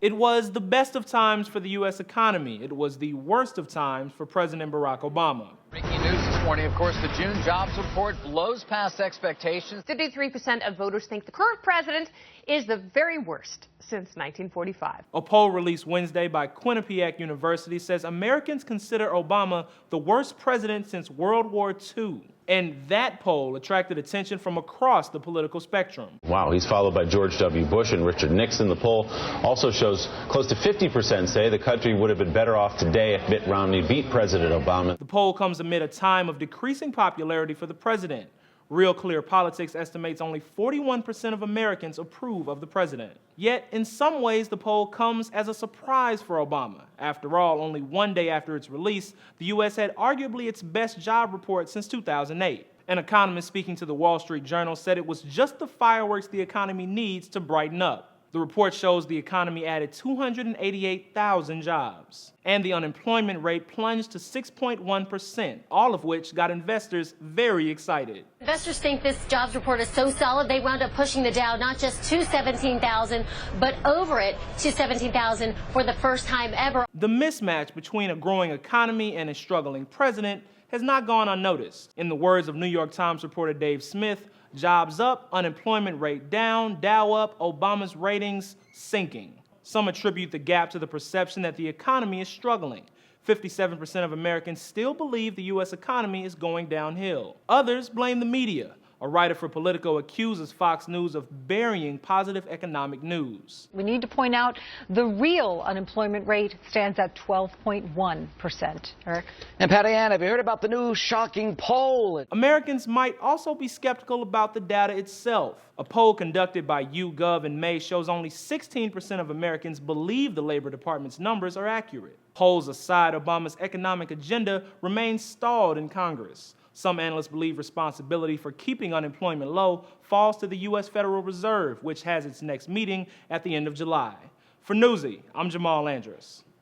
It was the best of times for the U.S. economy. It was the worst of times for President Barack Obama. Breaking news this morning, of course, the June jobs report blows past expectations. 53% of voters think the current president is the very worst since 1945. A poll released Wednesday by Quinnipiac University says Americans consider Obama the worst president since World War II. And that poll attracted attention from across the political spectrum. Wow, he's followed by George W. Bush and Richard Nixon. The poll also shows close to 50% say the country would have been better off today if Mitt Romney beat President Obama. The poll comes amid a time of decreasing popularity for the president. Real Clear Politics estimates only 41% of Americans approve of the president. Yet, in some ways, the poll comes as a surprise for Obama. After all, only one day after its release, the U.S. had arguably its best job report since 2008. An economist speaking to the Wall Street Journal said it was just the fireworks the economy needs to brighten up. The report shows the economy added 288,000 jobs, and the unemployment rate plunged to 6.1%, all of which got investors very excited. Investors think this jobs report is so solid they wound up pushing the Dow not just to 17,000, but over it to 17,000 for the first time ever. The mismatch between a growing economy and a struggling president has not gone unnoticed. In the words of New York Times reporter Dave Smith, jobs up, unemployment rate down, Dow up, Obama's ratings sinking. Some attribute the gap to the perception that the economy is struggling. 57% of Americans still believe the U.S. economy is going downhill. Others blame the media. A writer for Politico accuses Fox News of burying positive economic news. We need to point out the real unemployment rate stands at 12.1%. Eric? And Patty Ann, have you heard about the new shocking poll? Americans might also be skeptical about the data itself. A poll conducted by YouGov in May shows only 16% of Americans believe the Labor Department's numbers are accurate. Polls aside, Obama's economic agenda remains stalled in Congress. Some analysts believe responsibility for keeping unemployment low falls to the U.S. Federal Reserve, which has its next meeting at the end of July. For Newsy, I'm Jamal Andrus.